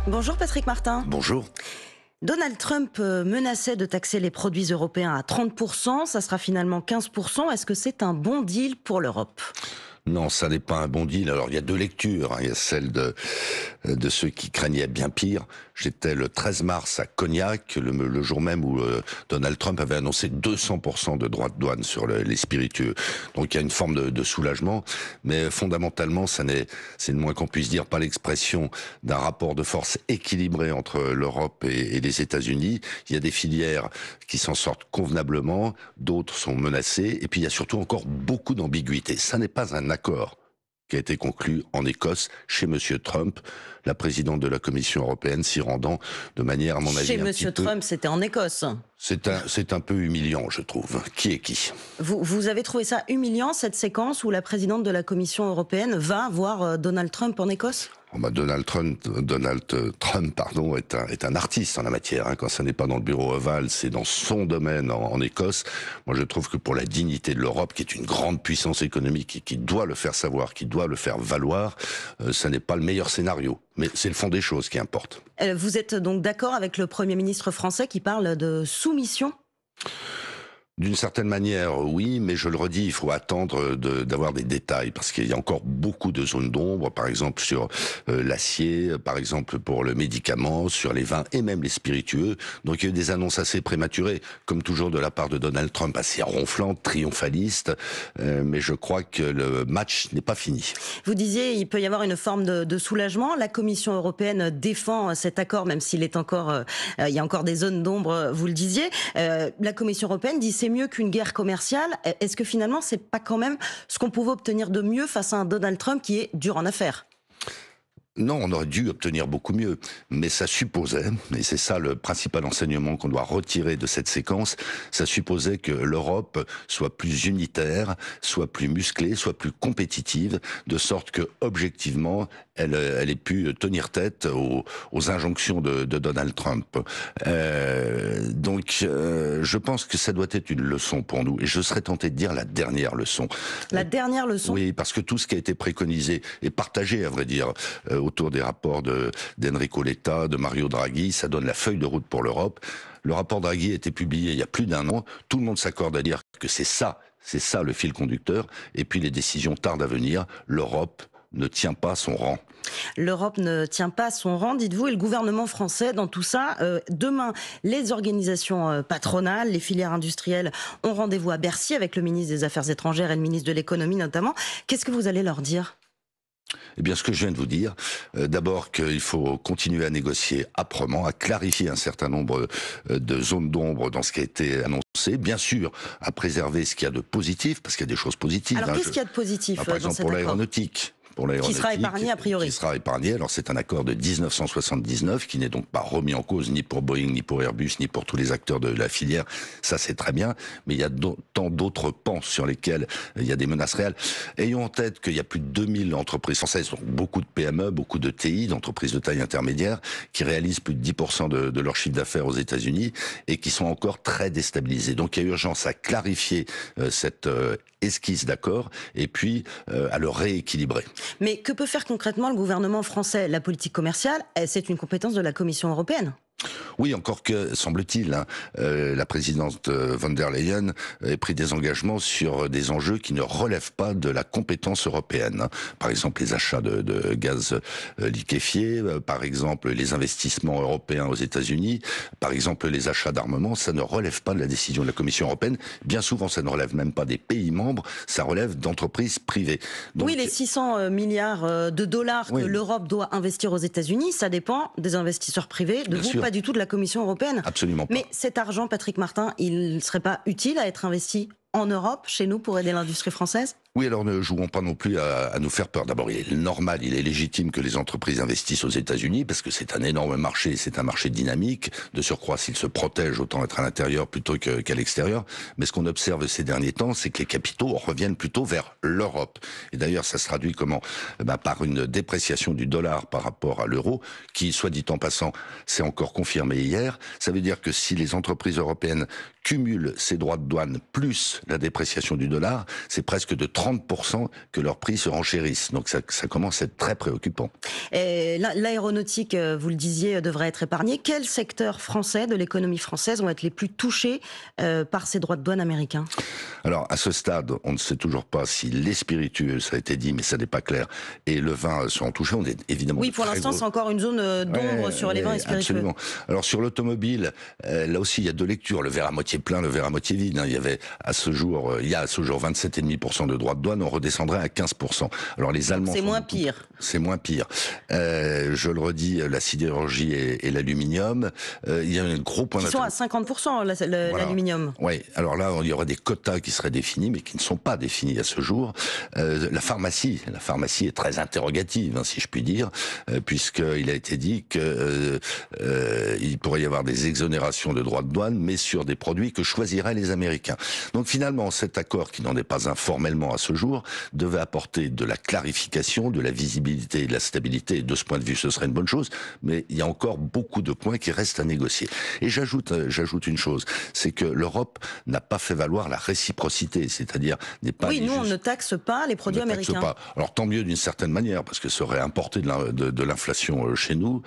Bonjour Patrick Martin. Bonjour. Donald Trump menaçait de taxer les produits européens à 30%, ça sera finalement 15%. Est-ce que c'est un bon deal pour l'Europe ? Non, ça n'est pas un bon deal. Alors, il y a deux lectures. Il y a celle de ceux qui craignaient bien pire. J'étais le 13 mars à Cognac, le jour même où Donald Trump avait annoncé 200% de droits de douane sur les spiritueux. Donc, il y a une forme de soulagement. Mais fondamentalement, c'est le moins qu'on puisse dire, pas l'expression d'un rapport de force équilibré entre l'Europe et les États-Unis. Il y a des filières qui s'en sortent convenablement, d'autres sont menacées. Et puis, il y a surtout encore beaucoup d'ambiguïté. Ça n'est pas un accord qui a été conclu en Écosse chez Monsieur Trump, la présidente de la Commission européenne s'y rendant de manière, à mon avis, Chez Monsieur Trump, c'était en Écosse. C'est un peu humiliant, je trouve. Qui est qui ? Vous avez trouvé ça humiliant, cette séquence où la présidente de la Commission européenne va voir Donald Trump en Écosse ? Donald Trump, est un artiste en la matière. Quand ça n'est pas dans le bureau ovale, c'est dans son domaine en Écosse. Moi, je trouve que pour la dignité de l'Europe, qui est une grande puissance économique et qui doit le faire savoir, qui doit le faire valoir, ça n'est pas le meilleur scénario. Mais c'est le fond des choses qui importe. Vous êtes donc d'accord avec le Premier ministre français qui parle de soumission ? D'une certaine manière, oui, mais je le redis, il faut attendre d'avoir des détails, parce qu'il y a encore beaucoup de zones d'ombre, par exemple sur l'acier, par exemple pour le médicament, sur les vins et même les spiritueux. Donc il y a eu des annonces assez prématurées, comme toujours de la part de Donald Trump, assez ronflante, triomphaliste, mais je crois que le match n'est pas fini. Vous disiez, il peut y avoir une forme de soulagement. La Commission européenne défend cet accord, même s'il est encore, il y a encore des zones d'ombre, vous le disiez. La Commission européenne dit c'est mieux qu'une guerre commerciale. Est-ce que finalement, c'est pas quand même ce qu'on pouvait obtenir de mieux face à un Donald Trump qui est dur en affaires ? Non, on aurait dû obtenir beaucoup mieux, mais ça supposait, et c'est ça le principal enseignement qu'on doit retirer de cette séquence, ça supposait que l'Europe soit plus unitaire, soit plus musclée, soit plus compétitive, de sorte que, objectivement, elle ait pu tenir tête aux injonctions de Donald Trump. Donc, je pense que ça doit être une leçon pour nous, et je serais tenté de dire la dernière leçon. La dernière leçon ? Oui, parce que tout ce qui a été préconisé et partagé, à vrai dire, autour des rapports d'Enrico Letta, de Mario Draghi, ça donne la feuille de route pour l'Europe. Le rapport Draghi a été publié il y a plus d'un an. Tout le monde s'accorde à dire que c'est ça le fil conducteur. Et puis les décisions tardent à venir. L'Europe ne tient pas son rang. L'Europe ne tient pas son rang, dites-vous, et le gouvernement français dans tout ça. Demain, les organisations patronales, les filières industrielles ont rendez-vous à Bercy avec le ministre des Affaires étrangères et le ministre de l'économie notamment. Qu'est-ce que vous allez leur dire ? Eh bien, ce que je viens de vous dire, d'abord qu'il faut continuer à négocier âprement, à clarifier un certain nombre de zones d'ombre dans ce qui a été annoncé, bien sûr, à préserver ce qu'il y a de positif, parce qu'il y a des choses positives. Alors, qu'est-ce qu'il y a de positif par exemple, dans cet pour accord ? l'aéronautique. Qui sera épargné a priori. Qui sera épargné. Alors c'est un accord de 1979 qui n'est donc pas remis en cause ni pour Boeing, ni pour Airbus, ni pour tous les acteurs de la filière. Ça c'est très bien. Mais il y a tant d'autres pans sur lesquels il y a des menaces réelles. Ayons en tête qu'il y a plus de 2000 entreprises françaises, donc beaucoup de PME, beaucoup de TI, d'entreprises de taille intermédiaire, qui réalisent plus de 10% de leur chiffre d'affaires aux États-Unis et qui sont encore très déstabilisées. Donc il y a urgence à clarifier cette esquisse d'accord et puis à le rééquilibrer. Mais que peut faire concrètement le gouvernement français ? La politique commerciale, c'est une compétence de la Commission européenne. Oui, encore que, semble-t-il, la présidente von der Leyen ait pris des engagements sur des enjeux qui ne relèvent pas de la compétence européenne. Par exemple, les achats de gaz liquéfié, par exemple, les investissements européens aux États-Unis, par exemple, les achats d'armement, ça ne relève pas de la décision de la Commission européenne. Bien souvent, ça ne relève même pas des pays membres, ça relève d'entreprises privées. Donc, oui, les 600 milliards de dollars que l'Europe doit investir aux États-Unis, ça dépend des investisseurs privés, de vous, pas du tout de la Commission européenne. Absolument pas. Mais cet argent, Patrick Martin, il ne serait pas utile à être investi en Europe, chez nous, pour aider l'industrie française ? Oui, alors ne jouons pas non plus à nous faire peur. D'abord, il est normal, il est légitime que les entreprises investissent aux États-Unis parce que c'est un énorme marché, c'est un marché dynamique. De surcroît, s'ils se protègent, autant être à l'intérieur plutôt qu'à l'extérieur. Mais ce qu'on observe ces derniers temps, c'est que les capitaux reviennent plutôt vers l'Europe. Et d'ailleurs, ça se traduit comment ? Par une dépréciation du dollar par rapport à l'euro, qui, soit dit en passant, s'est encore confirmé hier. Ça veut dire que si les entreprises européennes cumulent ces droits de douane plus la dépréciation du dollar, c'est presque de 30% que leurs prix se renchérissent. Donc ça commence à être très préoccupant. L'aéronautique, vous le disiez, devrait être épargnée. Quels secteurs français de l'économie française vont être les plus touchés par ces droits de douane américains? Alors, à ce stade, on ne sait toujours pas si les spiritueux, ça a été dit, mais ça n'est pas clair, et le vin seront touchés. On est évidemment... Oui, pour l'instant, c'est encore une zone d'ombre sur les vins et spiritueux. Absolument. Alors, sur l'automobile, là aussi, il y a deux lectures. Le verre à moitié plein, le verre à moitié vide. Il y avait il y a à ce jour 27,5% de droits de douane. On redescendrait à 15%. Alors, les Allemands... C'est moins pire. C'est moins pire. Je le redis, la sidérurgie et l'aluminium, il y a un gros point d'attention. Ils sont à 50%, l'aluminium. Oui. Alors là, il y aurait des quotas qui seraient définis, mais qui ne sont pas définis à ce jour. La pharmacie est très interrogative, si je puis dire, puisqu'il a été dit que il pourrait y avoir des exonérations de droits de douane, mais sur des produits que choisiraient les Américains. Donc finalement, cet accord, qui n'en est pas un formellement à ce jour, devait apporter de la clarification, de la visibilité et de la stabilité. Et de ce point de vue, ce serait une bonne chose, mais il y a encore beaucoup de points qui restent à négocier. Et j'ajoute une chose, c'est que l'Europe n'a pas fait valoir la réciprocité, c'est-à-dire n'est pas... Oui, nous, on ne taxe pas les produits américains. Pas. Alors tant mieux d'une certaine manière, parce que ça aurait importé de l'inflation chez nous.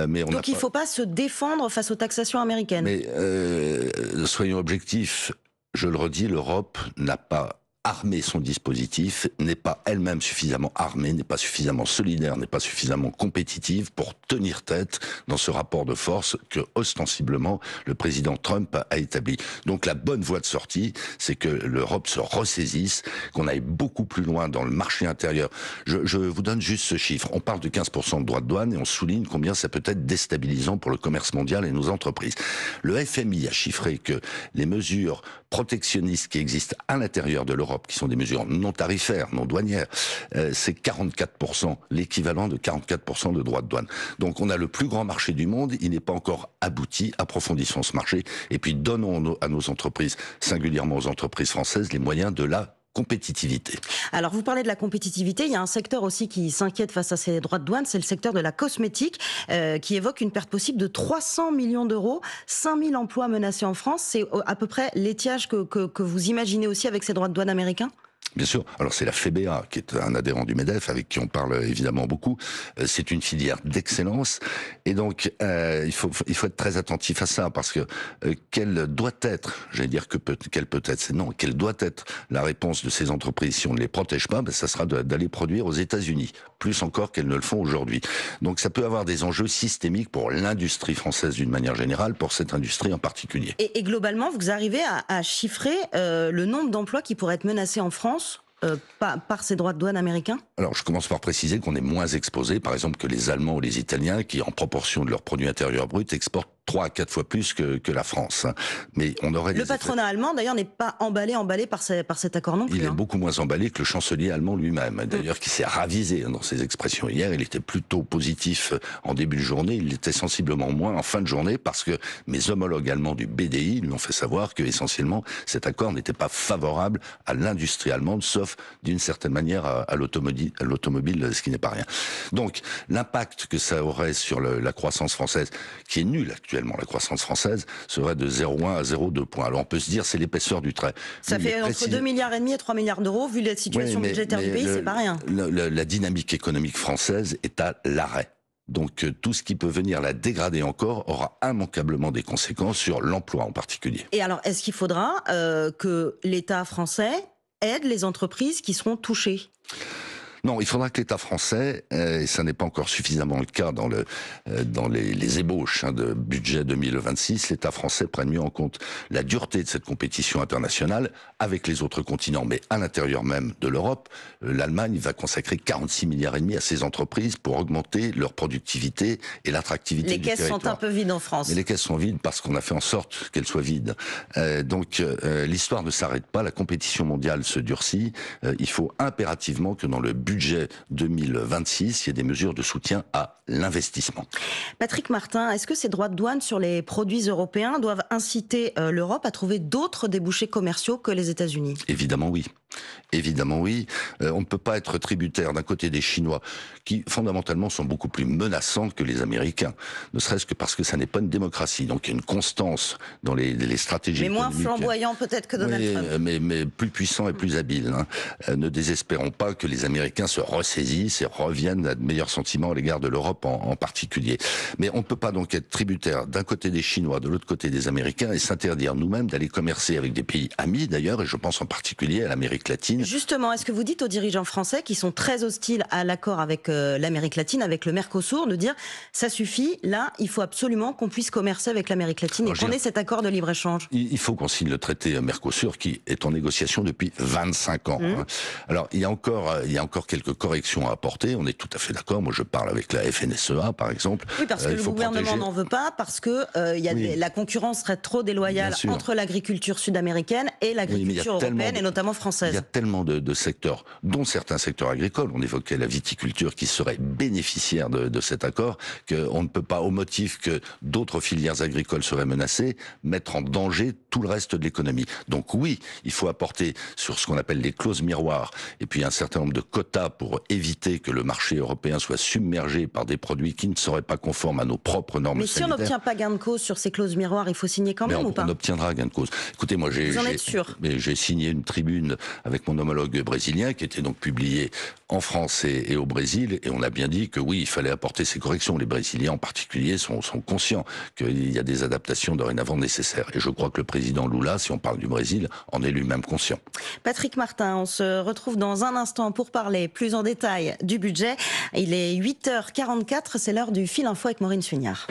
Mais donc il ne faut pas se défendre face aux taxations américaines. Mais soyons objectifs, je le redis, l'Europe n'a pas armé son dispositif, n'est pas elle-même suffisamment armée, n'est pas suffisamment solidaire, n'est pas suffisamment compétitive pour tenir tête dans ce rapport de force que, ostensiblement, le président Trump a établi. Donc la bonne voie de sortie, c'est que l'Europe se ressaisisse, qu'on aille beaucoup plus loin dans le marché intérieur. Je vous donne juste ce chiffre. On parle de 15% de droits de douane et on souligne combien ça peut être déstabilisant pour le commerce mondial et nos entreprises. Le FMI a chiffré que les mesures protectionnistes qui existent à l'intérieur de l'Europe, qui sont des mesures non tarifaires, non douanières, c'est 44%, l'équivalent de 44% de droits de douane. Donc on a le plus grand marché du monde, il n'est pas encore abouti, approfondissons ce marché, et puis donnons à nos entreprises, singulièrement aux entreprises françaises, les moyens de la compétitivité. Alors vous parlez de la compétitivité, il y a un secteur aussi qui s'inquiète face à ces droits de douane, c'est le secteur de la cosmétique, qui évoque une perte possible de 300 millions d'euros, 5000 emplois menacés en France. C'est à peu près l'étiage que vous imaginez aussi avec ces droits de douane américains ? Bien sûr. Alors c'est la FEBA, qui est un adhérent du MEDEF, avec qui on parle évidemment beaucoup. C'est une filière d'excellence. Et donc, il faut être très attentif à ça, parce que quelle doit être, j'allais dire quelle peut être, c'est non, quelle doit être la réponse de ces entreprises si on ne les protège pas, ça sera d'aller produire aux États-Unis, plus encore qu'elles ne le font aujourd'hui. Donc ça peut avoir des enjeux systémiques pour l'industrie française d'une manière générale, pour cette industrie en particulier. Et globalement, vous arrivez à chiffrer le nombre d'emplois qui pourraient être menacés en France par ces droits de douane américains? Alors, je commence par préciser qu'on est moins exposé, par exemple, que les Allemands ou les Italiens, qui, en proportion de leur produit intérieur brut, exportent 3 à 4 fois plus que la France. Mais on aurait le patronat allemand, d'ailleurs, n'est pas emballé par cet accord non plus. Il est beaucoup moins emballé que le chancelier allemand lui-même, d'ailleurs, qui s'est ravisé dans ses expressions hier. Il était plutôt positif en début de journée, il l'était sensiblement moins en fin de journée, parce que mes homologues allemands du BDI lui ont fait savoir que, essentiellement, cet accord n'était pas favorable à l'industrie allemande, sauf d'une certaine manière à l'automobile, ce qui n'est pas rien. Donc, l'impact que ça aurait sur la croissance française, qui est nulle actuellement, la croissance française serait de 0,1 à 0,2 points. Alors on peut se dire c'est l'épaisseur du trait. Ça fait entre 2,5 milliards et 3 milliards d'euros, vu la situation budgétaire du pays, c'est pas rien. La dynamique économique française est à l'arrêt. Donc tout ce qui peut venir la dégrader encore aura immanquablement des conséquences sur l'emploi en particulier. Et alors, est-ce qu'il faudra que l'État français aide les entreprises qui seront touchées ? Non, il faudra que l'État français, et ça n'est pas encore suffisamment le cas dans les ébauches de budget 2026, l'État français prenne mieux en compte la dureté de cette compétition internationale avec les autres continents, mais à l'intérieur même de l'Europe, l'Allemagne va consacrer 46 milliards et demi à ses entreprises pour augmenter leur productivité et l'attractivité du territoire. Les caisses sont un peu vides en France. Mais les caisses sont vides parce qu'on a fait en sorte qu'elles soient vides. Donc l'histoire ne s'arrête pas, la compétition mondiale se durcit. Il faut impérativement que dans le budget 2026, il y a des mesures de soutien à l'investissement. Patrick Martin, est-ce que ces droits de douane sur les produits européens doivent inciter l'Europe à trouver d'autres débouchés commerciaux que les États-Unis ? Évidemment oui. Évidemment oui. On ne peut pas être tributaire d'un côté des Chinois, qui fondamentalement sont beaucoup plus menaçants que les Américains, ne serait-ce que parce que ça n'est pas une démocratie. Donc il y a une constance dans les stratégies Mais moins économiques. flamboyant peut-être que Donald Trump. Mais plus puissant et plus habile. Ne désespérons pas que les Américains se ressaisissent et reviennent à de meilleurs sentiments à l'égard de l'Europe en particulier. Mais on ne peut pas donc être tributaire d'un côté des Chinois, de l'autre côté des Américains, et s'interdire nous-mêmes d'aller commercer avec des pays amis d'ailleurs, et je pense en particulier à l'Amérique latine. Justement, est-ce que vous dites aux dirigeants français qui sont très hostiles à l'accord avec l'Amérique latine, avec le Mercosur, de dire ça suffit, là, il faut absolument qu'on puisse commercer avec l'Amérique latine et qu'on ait cet accord de libre-échange? Il faut qu'on signe le traité Mercosur qui est en négociation depuis 25 ans. Alors, il y a encore quelques corrections à apporter, on est tout à fait d'accord. Moi, je parle avec la FNSEA, par exemple. Oui, parce que le gouvernement n'en veut pas, parce que la concurrence serait trop déloyale entre l'agriculture sud-américaine et l'agriculture européenne, et notamment française. Il y a tellement de secteurs, dont certains secteurs agricoles, on évoquait la viticulture, qui serait bénéficiaire de cet accord, qu'on ne peut pas, au motif que d'autres filières agricoles seraient menacées, mettre en danger tout le reste de l'économie. Donc oui, il faut apporter sur ce qu'on appelle les clauses miroirs, et puis un certain nombre de quotas pour éviter que le marché européen soit submergé par des produits qui ne seraient pas conformes à nos propres normes sanitaires. Mais si on n'obtient pas gain de cause sur ces clauses miroirs, il faut signer quand même ou pas? On obtiendra gain de cause. Écoutez, moi j'ai signé une tribune avec mon homologue brésilien qui était donc publiée en France et au Brésil, et on a bien dit que oui, il fallait apporter ces corrections. Les Brésiliens en particulier sont conscients qu'il y a des adaptations dorénavant nécessaires. Et je crois que le président Lula, si on parle du Brésil, en est lui-même conscient. Patrick Martin, on se retrouve dans un instant pour parler plus en détail du budget. Il est 8h44, c'est l'heure du Fil Info avec Maureen Suignard.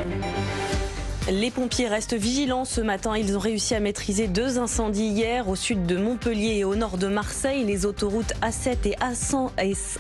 Les pompiers restent vigilants ce matin. Ils ont réussi à maîtriser 2 incendies hier au sud de Montpellier et au nord de Marseille. Les autoroutes A7 et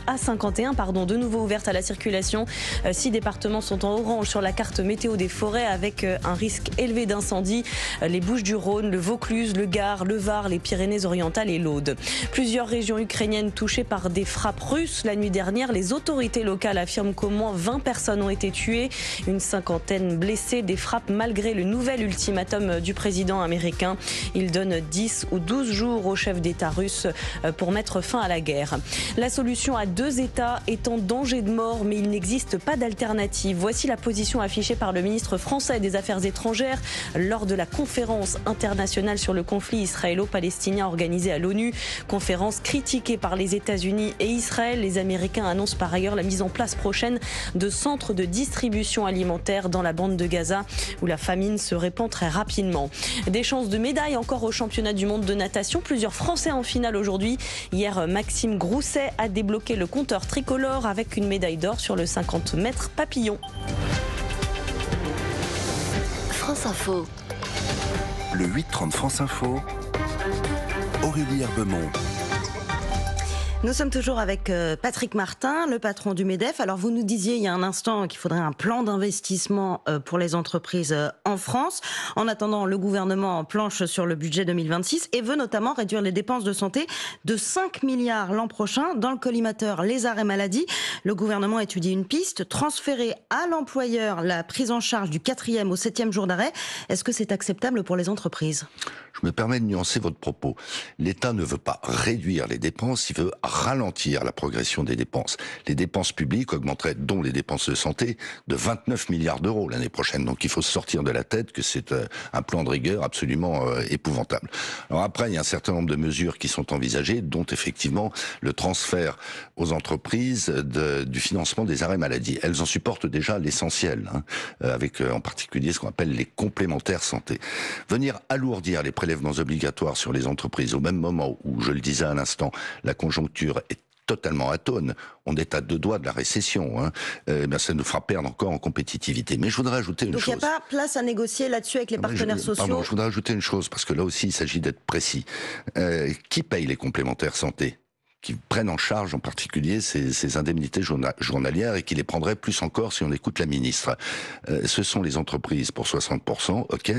A51 de nouveau ouvertes à la circulation. 6 départements sont en orange sur la carte météo des forêts avec un risque élevé d'incendie. Les Bouches-du-Rhône, le Vaucluse, le Gard, le Var, les Pyrénées-Orientales et l'Aude. Plusieurs régions ukrainiennes touchées par des frappes russes. La nuit dernière, les autorités locales affirment qu'au moins 20 personnes ont été tuées, une cinquantaine blessées. Des frappes malgré le nouvel ultimatum du président américain. Il donne 10 ou 12 jours au chef d'État russe pour mettre fin à la guerre. La solution à 2 États est en danger de mort, mais il n'existe pas d'alternative. Voici la position affichée par le ministre français des Affaires étrangères lors de la conférence internationale sur le conflit israélo-palestinien organisée à l'ONU. Conférence critiquée par les États-Unis et Israël. Les Américains annoncent par ailleurs la mise en place prochaine de centres de distribution alimentaire dans la bande de Gaza, où la famine se répand très rapidement. Des chances de médaille encore au championnat du monde de natation. Plusieurs Français en finale aujourd'hui. Hier, Maxime Grousset a débloqué le compteur tricolore avec une médaille d'or sur le 50 mètres papillon. France Info. Le 8-30 France Info. Aurélie Herbemont. Nous sommes toujours avec Patrick Martin, le patron du MEDEF. Alors vous nous disiez il y a un instant qu'il faudrait un plan d'investissement pour les entreprises en France. En attendant, le gouvernement planche sur le budget 2026 et veut notamment réduire les dépenses de santé de 5 milliards l'an prochain. Dans le collimateur Les arrêts maladie, le gouvernement étudie une piste, transférer à l'employeur la prise en charge du 4e au 7e jour d'arrêt. Est-ce que c'est acceptable pour les entreprises? Je me permets de nuancer votre propos. L'État ne veut pas réduire les dépenses, il veut ralentir la progression des dépenses. Les dépenses publiques augmenteraient, dont les dépenses de santé, de 29 milliards d'euros l'année prochaine. Donc il faut se sortir de la tête que c'est un plan de rigueur absolument épouvantable. Alors après, il y a un certain nombre de mesures qui sont envisagées, dont effectivement le transfert aux entreprises du financement des arrêts maladie. Elles en supportent déjà l'essentiel, avec en particulier ce qu'on appelle les complémentaires santé. Venir alourdir les prélèvements obligatoires sur les entreprises au même moment où, je le disais à l'instant, la conjoncture est totalement atone, on est à 2 doigts de la récession, ça nous fera perdre encore en compétitivité. Mais je voudrais ajouter une chose. Donc il n'y a pas place à négocier là-dessus avec les partenaires sociaux. Je voudrais ajouter une chose, parce que là aussi il s'agit d'être précis. Qui paye les complémentaires santé ? Qui prennent en charge en particulier ces indemnités journalières et qui les prendraient plus encore si on écoute la ministre. Ce sont les entreprises pour 60%, ok ?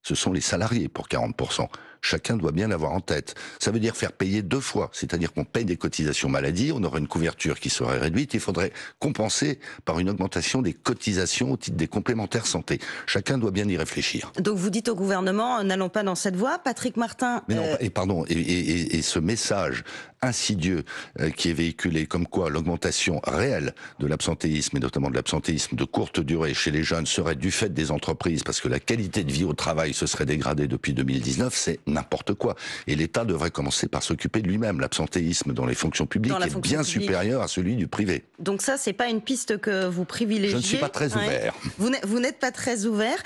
Ce sont les salariés pour 40%. chacun doit bien l'avoir en tête. Ça veut dire faire payer 2 fois, c'est-à-dire qu'on paye des cotisations maladie, on aurait une couverture qui serait réduite, il faudrait compenser par une augmentation des cotisations au titre des complémentaires santé. Chacun doit bien y réfléchir. Donc vous dites au gouvernement, n'allons pas dans cette voie. Patrick Martin... Mais non, et ce message insidieux qui est véhiculé comme quoi l'augmentation réelle de l'absentéisme, et notamment de l'absentéisme de courte durée chez les jeunes, serait du fait des entreprises, parce que la qualité de vie au travail se serait dégradée depuis 2019, c'est n'importe quoi. Et l'État devrait commencer par s'occuper de lui-même. L'absentéisme dans les fonctions publiques est bien supérieur à celui du privé. Donc ça, c'est pas une piste que vous privilégiez. Je ne suis pas très ouvert. Vous n'êtes pas très ouvert.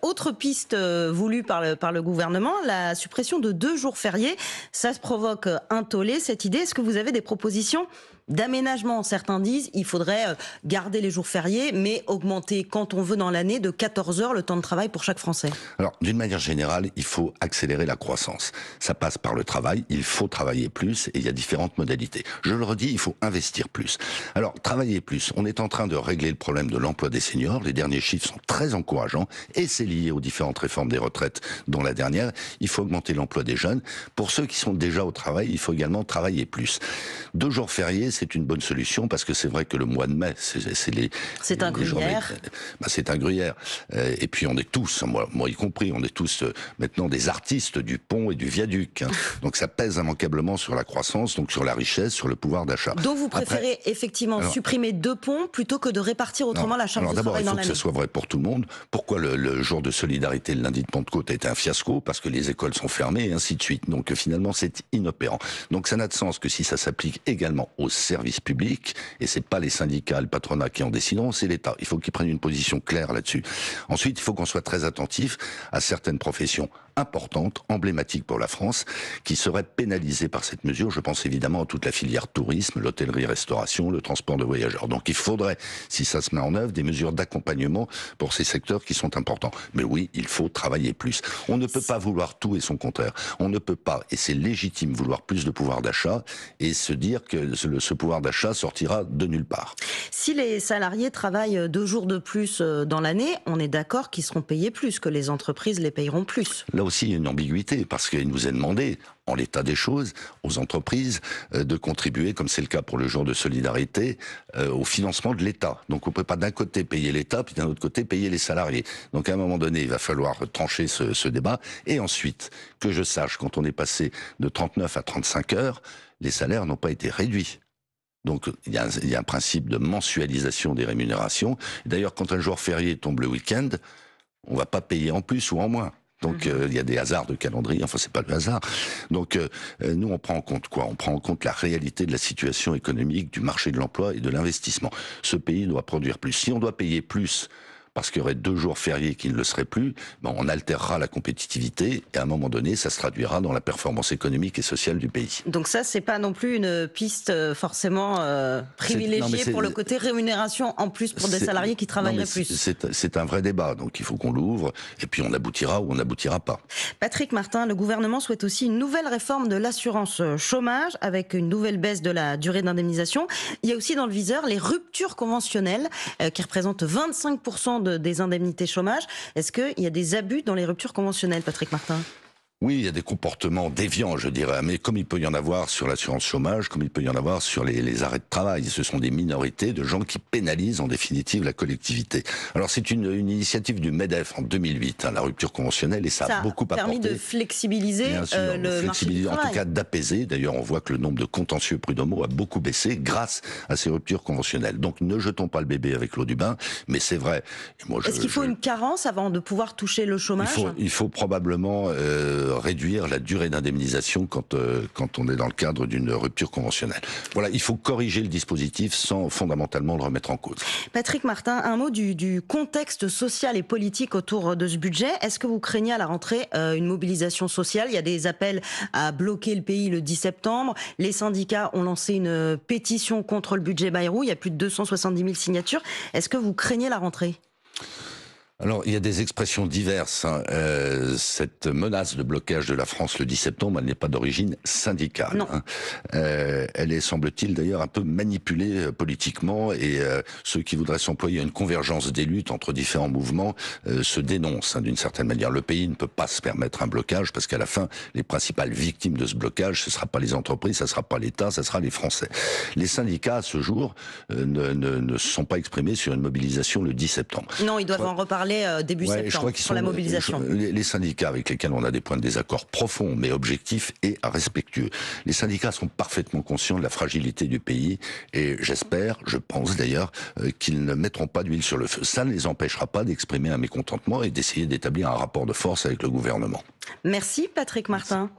Autre piste voulue par le gouvernement, la suppression de 2 jours fériés. Ça se provoque un tollé, cette idée. Est-ce que vous avez des propositions d'aménagement? Certains disent il faudrait garder les jours fériés, mais augmenter quand on veut dans l'année de 14 heures le temps de travail pour chaque Français. Alors, d'une manière générale, il faut accélérer la croissance. Ça passe par le travail, il faut travailler plus, et il y a différentes modalités. Je le redis, il faut investir plus. Alors, travailler plus, on est en train de régler le problème de l'emploi des seniors. Les derniers chiffres sont très encourageants, et c'est lié aux différentes réformes des retraites, dont la dernière. Il faut augmenter l'emploi des jeunes. Pour ceux qui sont déjà au travail, il faut également travailler plus. 2 jours fériés, c'est une bonne solution, parce que c'est vrai que le mois de mai, c'est un gruyère. C'est un gruyère. Et puis on est tous, moi y compris, on est tous maintenant des artistes du pont et du viaduc. Donc ça pèse immanquablement sur la croissance, donc sur la richesse, sur le pouvoir d'achat. Donc vous préférez effectivement supprimer 2 ponts plutôt que de répartir autrement la charge de travail dans l'année. D'abord, il faut que ce soit vrai pour tout le monde. Pourquoi le jour de solidarité, le lundi de Pentecôte, a été un fiasco? Parce que les écoles sont fermées et ainsi de suite. Donc finalement, c'est inopérant. Donc ça n'a de sens que si ça s'applique également aux services publics, et c'est pas les syndicats, le patronat qui en décideront, c'est l'État. Il faut qu'ils prennent une position claire là-dessus. Ensuite, il faut qu'on soit très attentif à certaines professions importantes, emblématiques pour la France, qui seraient pénalisées par cette mesure. Je pense évidemment à toute la filière tourisme, l'hôtellerie-restauration, le transport de voyageurs. Donc il faudrait, si ça se met en œuvre, des mesures d'accompagnement pour ces secteurs qui sont importants. Mais oui, il faut travailler plus. On ne peut pas vouloir tout et son contraire. On ne peut pas, et c'est légitime, vouloir plus de pouvoir d'achat et se dire que ce pouvoir d'achat sortira de nulle part. Si les salariés travaillent 2 jours de plus dans l'année, on est d'accord qu'ils seront payés plus, que les entreprises les payeront plus. Là aussi, il y a une ambiguïté, parce qu'il nous est demandé, en l'état des choses, aux entreprises de contribuer, comme c'est le cas pour le jour de solidarité, au financement de l'État. Donc on ne peut pas d'un côté payer l'État, puis d'un autre côté payer les salariés. Donc à un moment donné, il va falloir trancher ce débat. Et ensuite, que je sache, quand on est passé de 39 à 35 heures, les salaires n'ont pas été réduits. Donc il y a un principe de mensualisation des rémunérations. D'ailleurs, quand un jour férié tombe le week-end, on ne va pas payer en plus ou en moins. Donc il y a des hasards de calendrier, enfin c'est pas le hasard. Donc nous on prend en compte quoi? On prend en compte la réalité de la situation économique, du marché de l'emploi et de l'investissement. Ce pays doit produire plus. Si on doit payer plus parce qu'il y aurait 2 jours fériés qui ne le seraient plus, on altérera la compétitivité et à un moment donné, ça se traduira dans la performance économique et sociale du pays. Donc ça, c'est pas non plus une piste forcément privilégiée pour le côté rémunération en plus pour des salariés qui travailleraient plus. C'est un vrai débat, donc il faut qu'on l'ouvre et puis on aboutira ou on n'aboutira pas. Patrick Martin, le gouvernement souhaite aussi une nouvelle réforme de l'assurance chômage avec une nouvelle baisse de la durée d'indemnisation. Il y a aussi dans le viseur les ruptures conventionnelles qui représentent 25% des indemnités chômage. Est-ce qu'il y a des abus dans les ruptures conventionnelles, Patrick Martin ? Oui, il y a des comportements déviants, je dirais, mais comme il peut y en avoir sur l'assurance chômage, comme il peut y en avoir sur les arrêts de travail. Ce sont des minorités de gens qui pénalisent en définitive la collectivité. Alors c'est une initiative du MEDEF en 2008, la rupture conventionnelle, et ça a beaucoup apporté. Ça a permis de flexibiliser le marché du travail. En tout cas d'apaiser. D'ailleurs, on voit que le nombre de contentieux prud'homaux a beaucoup baissé grâce à ces ruptures conventionnelles. Donc ne jetons pas le bébé avec l'eau du bain, mais c'est vrai. Est-ce qu'il faut une carence avant de pouvoir toucher le chômage ? Il faut probablement réduire la durée d'indemnisation quand on est dans le cadre d'une rupture conventionnelle. Voilà, il faut corriger le dispositif sans fondamentalement le remettre en cause. Patrick Martin, un mot du contexte social et politique autour de ce budget. Est-ce que vous craignez à la rentrée une mobilisation sociale ? Il y a des appels à bloquer le pays le 10 septembre. Les syndicats ont lancé une pétition contre le budget Bayrou. Il y a plus de 270 000 signatures. Est-ce que vous craignez la rentrée ? Alors, il y a des expressions diverses. Cette menace de blocage de la France le 10 septembre, elle n'est pas d'origine syndicale. Elle est, semble-t-il, d'ailleurs un peu manipulée politiquement, et ceux qui voudraient s'employer à une convergence des luttes entre différents mouvements se dénoncent d'une certaine manière. Le pays ne peut pas se permettre un blocage, parce qu'à la fin, les principales victimes de ce blocage, ce ne sera pas les entreprises, ce ne sera pas l'État, ce sera les Français. Les syndicats, à ce jour, ne se sont pas exprimés sur une mobilisation le 10 septembre. Non, ils doivent en reparler début septembre sur la mobilisation. Les syndicats avec lesquels on a des points de désaccord profonds, mais objectifs et respectueux. Les syndicats sont parfaitement conscients de la fragilité du pays, et j'espère, je pense d'ailleurs, qu'ils ne mettront pas d'huile sur le feu. Ça ne les empêchera pas d'exprimer un mécontentement et d'essayer d'établir un rapport de force avec le gouvernement. Merci Patrick Martin.